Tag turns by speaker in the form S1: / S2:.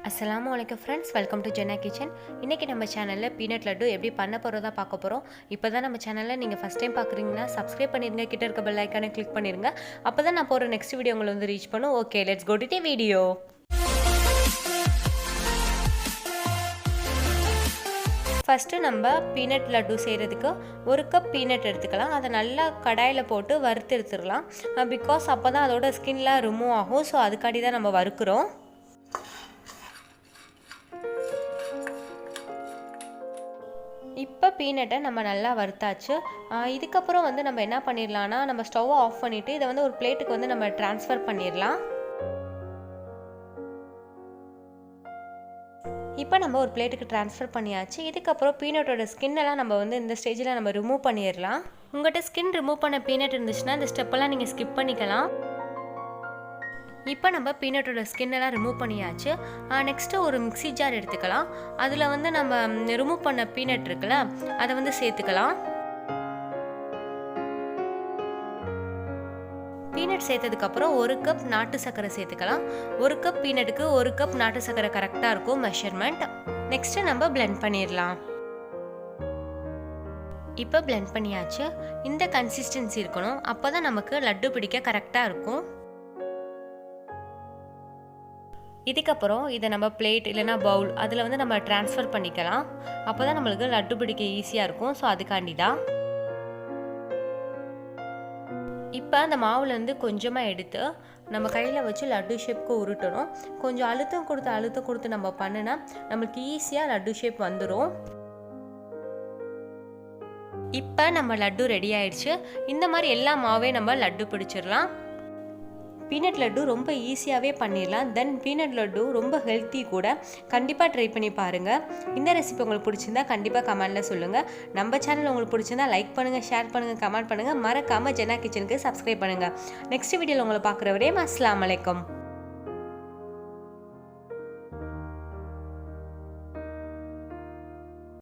S1: அஸ்ஸலாமு அலைக்கும் friends, welcome to ஜென்னா kitchen. இன்றைக்கி நம்ம சேனலில் பீனட் லட்டு எப்படி பண்ண போகிறதா பார்க்க போகிறோம். இப்போ தான் நம்ம சேனலில் நீங்கள் ஃபஸ்ட் டைம் பார்க்குறீங்கன்னா சப்ஸ்கிரைப் பண்ணிடுங்க, கிட்ட இருக்க பெல் ஐக்கானை கிளிக் பண்ணிடுங்க. அப்போ தான் நான் போகிற நெக்ஸ்ட் வீடியோ உங்களை வந்து ரீச் பண்ணும். Okay, let's go to the video. First நம்ம பீனட் லட்டு செய்கிறதுக்கு ஒரு கப் பீனட் எடுத்துக்கலாம். அதை நல்லா கடாயில் போட்டு வறுத்து எடுத்துடலாம். பிகாஸ் அப்போ தான் அதோட ஸ்கின்லாம் ரிமூவ் ஆகும். ஸோ அதுக்காண்டி தான் நம்ம வறுக்கிறோம். இப்போ பீனட்டை நம்ம நல்லா வறுத்தாச்சு. இதுக்கப்புறம் வந்து நம்ம என்ன பண்ணிடலான்னா, நம்ம ஸ்டவ்வை ஆஃப் பண்ணிவிட்டு இதை வந்து ஒரு பிளேட்டுக்கு வந்து நம்ம ட்ரான்ஸ்ஃபர் பண்ணிடலாம். இப்போ நம்ம ஒரு பிளேட்டுக்கு ட்ரான்ஸ்ஃபர் பண்ணியாச்சு. இதுக்கப்புறம் பீனட்டோட ஸ்கின்னெல்லாம் நம்ம வந்து இந்த ஸ்டேஜில் நம்ம ரிமூவ் பண்ணிடலாம். உங்கள்கிட்ட ஸ்கின் ரிமூவ் பண்ண பீனட் இருந்துச்சுன்னா இந்த ஸ்டெப்பெல்லாம் நீங்கள் ஸ்கிப் பண்ணிக்கலாம். இப்போ நம்ம பீனட்டோட ஸ்கின்னெல்லாம் ரிமூவ் பண்ணியாச்சு. நெக்ஸ்ட்டு ஒரு மிக்ஸி ஜார் எடுத்துக்கலாம். அதில் வந்து நம்ம ரிமூவ் பண்ண பீனட் இருக்குல்ல, அதை வந்து சேர்த்துக்கலாம். பீனட் சேர்த்ததுக்கப்புறம் ஒரு கப் நாட்டு சர்க்கரை சேர்த்துக்கலாம். ஒரு கப் பீனட்டுக்கு ஒரு கப் நாட்டு சர்க்கரை கரெக்டாக இருக்கும் மெஷர்மெண்ட். நெக்ஸ்ட்டு நம்ம பிளெண்ட் பண்ணிடலாம். இப்போ பிளெண்ட் பண்ணியாச்சு. இந்த கன்சிஸ்டன்சி இருக்கணும், அப்போ தான் நமக்கு லட்டு பிடிக்க கரெக்டாக இருக்கும். இதுக்கப்புறம் இதை நம்ம பிளேட் இல்லைனா பவுல் அதில் வந்து நம்ம ட்ரான்ஸ்ஃபர் பண்ணிக்கலாம். அப்போ தான் நம்மளுக்கு லட்டு பிடிக்க ஈஸியாக இருக்கும். ஸோ அதுக்காண்டி தான். இப்போ அந்த மாவுலேருந்து கொஞ்சமாக எடுத்து நம்ம கையில் வச்சு லட்டு ஷேப்புக்கு உருட்டணும். கொஞ்சம் அழுத்தம் கொடுத்து நம்ம பண்ணினா நம்மளுக்கு ஈஸியாக லட்டு ஷேப் வந்துடும். இப்போ நம்ம லட்டு ரெடி ஆயிடுச்சு. இந்த மாதிரி எல்லா மாவையும் நம்ம லட்டு பிடிச்சிடலாம். பீனட் லட்டு ரொம்ப ஈஸியாகவே பண்ணிடலாம். தென் பீனட் லட்டு ரொம்ப ஹெல்த்தி கூட. கண்டிப்பாக ட்ரை பண்ணி பாருங்கள். இந்த ரெசிபி உங்களுக்கு பிடிச்சிருந்தா கண்டிப்பாக கமெண்டில் சொல்லுங்கள். நம்ம சேனல் உங்களுக்கு பிடிச்சிருந்தா லைக் பண்ணுங்கள், ஷேர் பண்ணுங்கள், கமெண்ட் பண்ணுங்கள். மறக்காமல் ஜென்னா கிச்சனுக்கு சப்ஸ்கிரைப் பண்ணுங்கள். நெக்ஸ்ட் வீடியோவில் உங்களை பார்க்குற வரையும் அஸ்ஸலாமு அலைக்கும்.